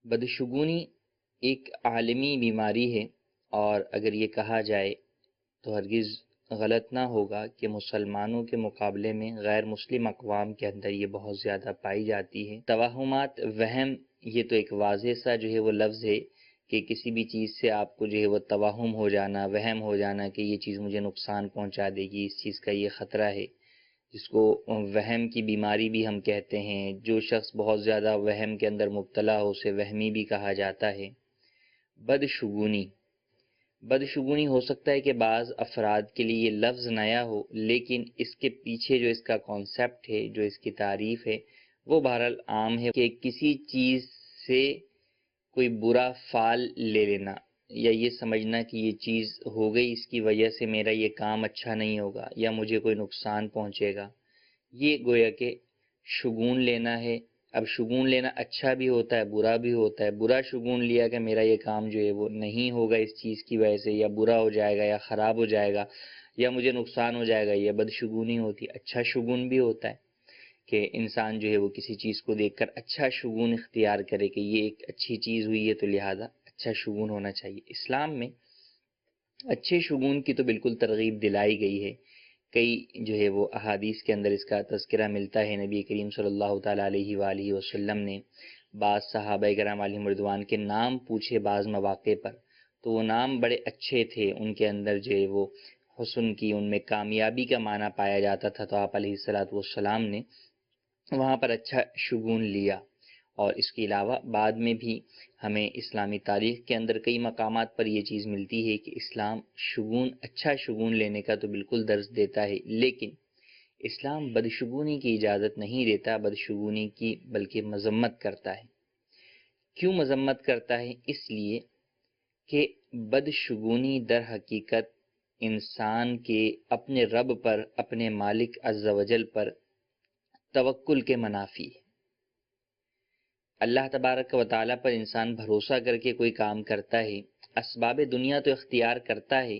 بدشگونی ایک عالمی بیماری ہے، اور اگر یہ کہا جائے تو ہرگز غلط نہ ہوگا کہ مسلمانوں کے مقابلے میں غیر مسلم اقوام کے اندر یہ بہت زیادہ پائی جاتی ہے۔ توہمات، وہم، یہ تو ایک واضح سا جو ہے وہ لفظ ہے کہ کسی بھی چیز سے آپ کو جو ہے وہ توہم ہو جانا، وہم ہو جانا کہ یہ چیز مجھے نقصان پہنچا دے گی، اس چیز کا یہ خطرہ ہے، جس کو وہم کی بیماری بھی ہم کہتے ہیں۔ جو شخص بہت زیادہ وہم کے اندر مبتلا ہو اسے وہمی بھی کہا جاتا ہے۔ بدشگونی ہو سکتا ہے کہ بعض افراد کے لیے یہ لفظ نیا ہو، لیکن اس کے پیچھے جو اس کا کانسیپٹ ہے، جو اس کی تعریف ہے، وہ بہرحال عام ہے کہ کسی چیز سے کوئی برا فال لے لینا، یا یہ سمجھنا کہ یہ چیز ہو گئی، اس کی وجہ سے میرا یہ کام اچھا نہیں ہوگا یا مجھے کوئی نقصان پہنچے گا، یہ گویا کہ شگون لینا ہے۔ اب شگون لینا اچھا بھی ہوتا ہے، برا بھی ہوتا ہے۔ برا شگون لیا کہ میرا یہ کام جو ہے وہ نہیں ہوگا اس چیز کی وجہ سے، یا برا ہو جائے گا، یا خراب ہو جائے گا، یا مجھے نقصان ہو جائے گا، یہ بدشگونی ہوتی ہے۔ اچھا شگون بھی ہوتا ہے کہ انسان جو ہے وہ کسی چیز کو دیکھ کر اچھا شگون اختیار کرے کہ یہ ایک اچھی چیز ہوئی ہے تو لہذا اچھا شگون ہونا چاہیے۔ اسلام میں اچھے شگون کی تو بالکل ترغیب دلائی گئی ہے۔ کئی جو ہے وہ احادیث کے اندر اس کا تذکرہ ملتا ہے۔ نبی کریم صلی اللہ تعالیٰ علیہ وآلہ وسلم نے بعض صحابہ کرام علیہم رضوان کے نام پوچھے بعض مواقع پر، تو وہ نام بڑے اچھے تھے، ان کے اندر جو ہے وہ حسن کی، ان میں کامیابی کا معنی پایا جاتا تھا، تو آپ علیہ الصلوۃ والسلام نے وہاں پر اچھا شگون لیا۔ اور اس کے علاوہ بعد میں بھی ہمیں اسلامی تاریخ کے اندر کئی مقامات پر یہ چیز ملتی ہے کہ اسلام شگون، اچھا شگون لینے کا تو بالکل درس دیتا ہے، لیکن اسلام بدشگونی کی اجازت نہیں دیتا، بدشگونی کی بلکہ مذمت کرتا ہے۔ کیوں مذمت کرتا ہے؟ اس لیے کہ بدشگونی در حقیقت انسان کے اپنے رب پر، اپنے مالک عز و جل پر توکل کے منافی ہے۔ اللہ تبارک و تعالیٰ پر انسان بھروسہ کر کے کوئی کام کرتا ہے، اسباب دنیا تو اختیار کرتا ہے،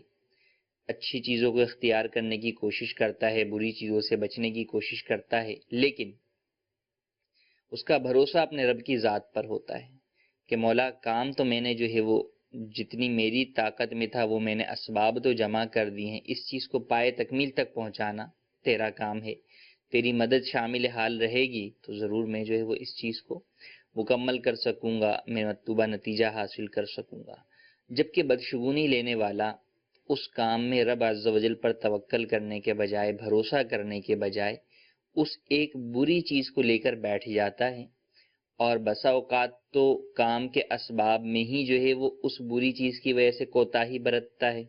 اچھی چیزوں کو اختیار کرنے کی کوشش کرتا ہے، بری چیزوں سے بچنے کی کوشش کرتا ہے، لیکن اس کا بھروسہ اپنے رب کی ذات پر ہوتا ہے کہ مولا کام تو میں نے جو ہے وہ جتنی میری طاقت میں تھا وہ میں نے اسباب تو جمع کر دی ہیں، اس چیز کو پائے تکمیل تک پہنچانا تیرا کام ہے، تیری مدد شامل حال رہے گی تو ضرور میں جو ہے وہ اس چیز کو مکمل کر سکوں گا، میں مطلوبہ نتیجہ حاصل کر سکوں گا۔ جبکہ بدشگونی لینے والا اس کام میں رب عز و جل پر توکل کرنے کے بجائے، بھروسہ کرنے کے بجائے اس ایک بری چیز کو لے کر بیٹھ جاتا ہے، اور بسا اوقات تو کام کے اسباب میں ہی جو ہے وہ اس بری چیز کی وجہ سے کوتاہی برتتا ہے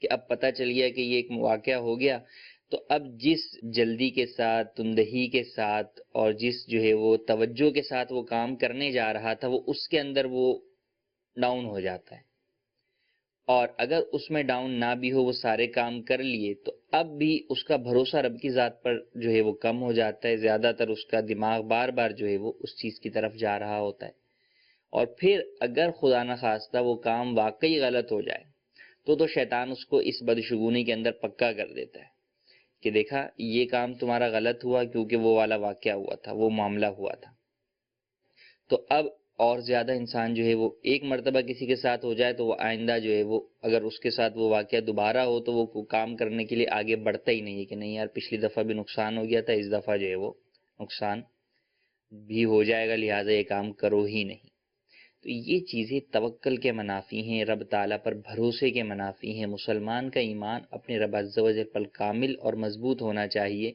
کہ اب پتہ چل گیا کہ یہ ایک واقعہ ہو گیا، تو اب جس جلدی کے ساتھ، تندہی کے ساتھ، اور جس جو ہے وہ توجہ کے ساتھ وہ کام کرنے جا رہا تھا، وہ اس کے اندر وہ ڈاؤن ہو جاتا ہے۔ اور اگر اس میں ڈاؤن نہ بھی ہو، وہ سارے کام کر لیے، تو اب بھی اس کا بھروسہ رب کی ذات پر جو ہے وہ کم ہو جاتا ہے، زیادہ تر اس کا دماغ بار بار جو ہے وہ اس چیز کی طرف جا رہا ہوتا ہے۔ اور پھر اگر خدا نخواستہ وہ کام واقعی غلط ہو جائے تو شیطان اس کو اس بدشگونی کے اندر پکا کر دیتا ہے کہ دیکھا یہ کام تمہارا غلط ہوا کیونکہ وہ والا واقعہ ہوا تھا، وہ معاملہ ہوا تھا، تو اب اور زیادہ انسان جو ہے وہ ایک مرتبہ کسی کے ساتھ ہو جائے تو وہ آئندہ جو ہے وہ اگر اس کے ساتھ وہ واقعہ دوبارہ ہو تو وہ کام کرنے کے لیے آگے بڑھتا ہی نہیں ہے کہ نہیں یار پچھلی دفعہ بھی نقصان ہو گیا تھا، اس دفعہ جو ہے وہ نقصان بھی ہو جائے گا، لہٰذا یہ کام کرو ہی نہیں۔ تو یہ چیزیں توکل کے منافی ہیں، رب تعالیٰ پر بھروسے کے منافی ہیں۔ مسلمان کا ایمان اپنے رب عز و جل پر کامل اور مضبوط ہونا چاہیے،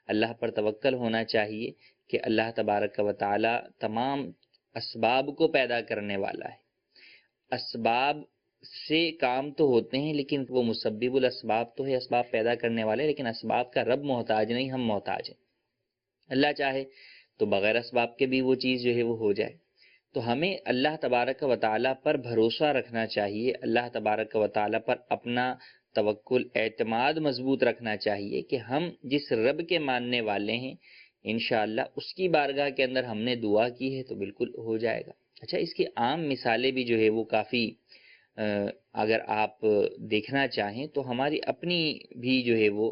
اللہ پر توکل ہونا چاہیے کہ اللہ تبارک و تعالیٰ تمام اسباب کو پیدا کرنے والا ہے۔ اسباب سے کام تو ہوتے ہیں لیکن وہ مسبب الاسباب تو ہے، اسباب پیدا کرنے والے، لیکن اسباب کا رب محتاج نہیں، ہم محتاج ہیں۔ اللہ چاہے تو بغیر اسباب کے بھی وہ چیز جو ہے وہ ہو جائے۔ تو ہمیں اللہ تبارک و تعالیٰ پر بھروسہ رکھنا چاہیے، اللہ تبارک و تعالیٰ پر اپنا توکل، اعتماد مضبوط رکھنا چاہیے کہ ہم جس رب کے ماننے والے ہیں انشاءاللہ اس کی بارگاہ کے اندر ہم نے دعا کی ہے تو بالکل ہو جائے گا۔ اچھا، اس کی عام مثالیں بھی جو ہے وہ کافی اگر آپ دیکھنا چاہیں تو ہماری اپنی بھی جو ہے وہ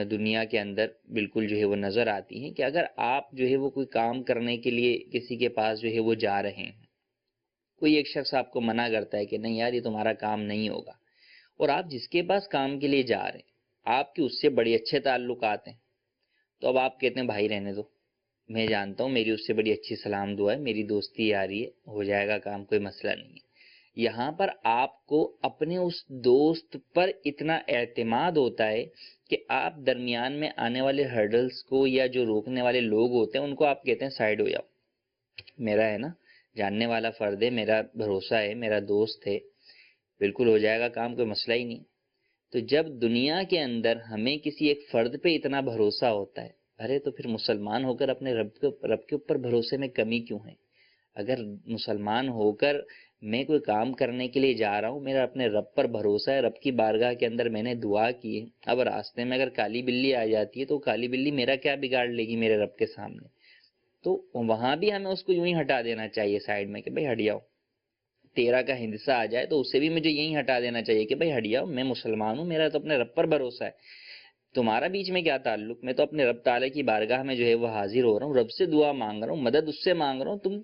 دنیا کے اندر بالکل جو ہے وہ نظر آتی ہیں کہ اگر آپ جو ہے وہ کوئی کام کرنے کے لیے کسی کے پاس جو ہے وہ جا رہے ہیں کوئی ایک شخص آپ کو منع کرتا ہے کہ نہیں یار یہ تمہارا کام نہیں ہوگا، اور آپ جس کے پاس کام کے لیے جا رہے ہیں آپ کے اس سے بڑے اچھے تعلقات ہیں، تو اب آپ کہتے ہیں بھائی رہنے دو، میں جانتا ہوں میری اس سے بڑی اچھی سلام دعا ہے، میری دوستی یاری ہے، ہو جائے گا کام، کوئی مسئلہ نہیں ہے۔ یہاں پر آپ کو اپنے اس دوست پر اتنا اعتماد ہوتا ہے کہ آپ درمیان میں آنے والے ہرڈلز کو یا جو روکنے والے لوگ ہوتے ہیں ان کو آپ کہتے ہیں سائڈ ہو جاؤ، میرا ہے نا جاننے والا فرد ہے، میرا بھروسہ ہے، میرا دوست ہے، بالکل ہو جائے گا کام، کوئی مسئلہ ہی نہیں۔ تو جب دنیا کے اندر ہمیں کسی ایک فرد پہ اتنا بھروسہ ہوتا ہے، ارے تو پھر مسلمان ہو کر اپنے رب کے اوپر بھروسے میں کمی کیوں ہے؟ اگر مسلمان ہو کر میں کوئی کام کرنے کے لیے جا رہا ہوں، میرا اپنے رب پر بھروسہ ہے، رب کی بارگاہ کے اندر میں نے دعا کی ہے، اب راستے میں اگر کالی بلی آ جاتی ہے تو کالی بلی میرا کیا بگاڑ لے گی میرے رب کے سامنے؟ تو وہاں بھی ہمیں اس کو یوں ہی ہٹا دینا چاہیے سائڈ میں کہ بھائی ہٹ جاؤ، تیرا کا ہندسہ آ جائے تو اسے بھی مجھے یہی ہٹا دینا چاہیے کہ بھائی ہٹ جاؤ، میں مسلمان ہوں، میرا تو اپنے رب پر بھروسہ ہے، تمہارا بیچ میں کیا تعلق؟ میں تو اپنے رب تعالیٰ کی بارگاہ میں جو ہے وہ حاضر ہو رہا ہوں، رب سے دعا مانگ رہا ہوں، مدد اس سے مانگ رہا ہوں،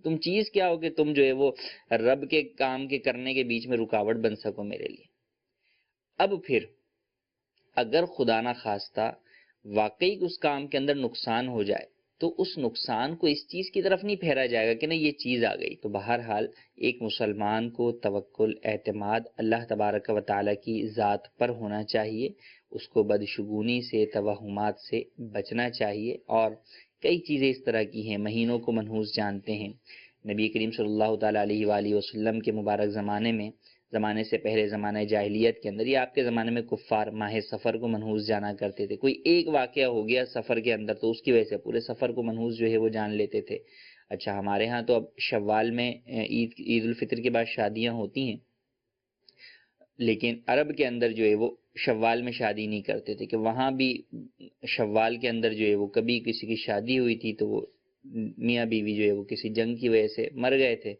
تم چیز کیا ہو کہ تم جو ہے وہ رب کے کام کے کرنے کے بیچ میں رکاوٹ بن سکو میرے لیے؟ اب پھر اگر خدا نہ خواستہ واقعی اس کام کے اندر نقصان ہو جائے تو اس نقصان کو اس چیز کی طرف نہیں پھیرا جائے گا کہ نہیں یہ چیز آ گئی۔ تو بہرحال ایک مسلمان کو توکل، اعتماد اللہ تبارک و تعالیٰ کی ذات پر ہونا چاہیے، اس کو بدشگونی سے، توہمات سے بچنا چاہیے، اور کئی چیزیں اس طرح کی ہیں، مہینوں کو منحوس جانتے ہیں۔ نبی کریم صلی اللہ تعالیٰ علیہ وآلہ وسلم کے مبارک زمانے سے پہلے زمانہ جاہلیت کے اندر یا آپ کے زمانے میں کفار ماہ سفر کو منحوس جانا کرتے تھے، کوئی ایک واقعہ ہو گیا سفر کے اندر تو اس کی وجہ سے پورے سفر کو منحوس جو ہے وہ جان لیتے تھے۔ اچھا ہمارے ہاں تو اب شوال میں عید الفطر کے بعد شادیاں ہوتی ہیں، لیکن عرب کے اندر جو ہے وہ شوال میں شادی نہیں کرتے تھے، کہ وہاں بھی شوال کے اندر جو ہے وہ کبھی کسی کی شادی ہوئی تھی تو وہ میاں بیوی جو ہے وہ کسی جنگ کی وجہ سے مر گئے تھے،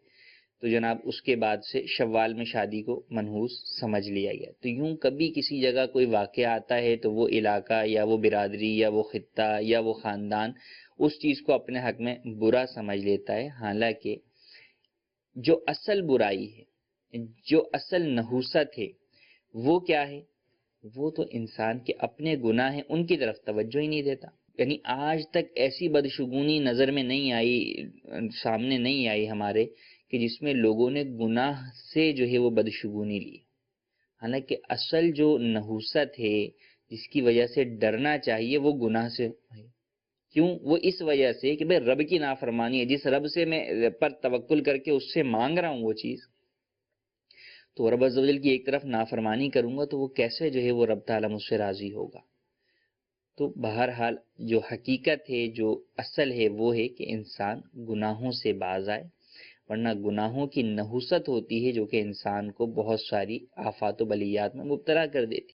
تو جناب اس کے بعد سے شوال میں شادی کو منحوس سمجھ لیا گیا۔ تو یوں کبھی کسی جگہ کوئی واقعہ آتا ہے تو وہ علاقہ یا وہ برادری یا وہ خطہ یا وہ خاندان اس چیز کو اپنے حق میں برا سمجھ لیتا ہے، حالانکہ جو اصل برائی ہے، جو اصل نحوست ہے وہ کیا ہے؟ وہ تو انسان کے اپنے گناہ ہیں، ان کی طرف توجہ ہی نہیں دیتا۔ یعنی آج تک ایسی بدشگونی نظر میں نہیں آئی، سامنے نہیں آئی ہمارے، کہ جس میں لوگوں نے گناہ سے جو ہے وہ بدشگونی لی، حالانکہ اصل جو نحوست ہے جس کی وجہ سے ڈرنا چاہیے وہ گناہ سے ہے۔ کیوں؟ وہ اس وجہ سے کہ بھئی رب کی نافرمانی ہے، جس رب سے میں پر توکل کر کے اس سے مانگ رہا ہوں وہ چیز، تو رب عز و جل کی ایک طرف نافرمانی کروں گا تو وہ کیسے جو ہے وہ رب تعالیٰ مجھ سے راضی ہوگا؟ تو بہرحال جو حقیقت ہے، جو اصل ہے وہ ہے کہ انسان گناہوں سے باز آئے، ورنہ گناہوں کی نحوست ہوتی ہے جو کہ انسان کو بہت ساری آفات و بلیات میں مبتلا کر دیتی۔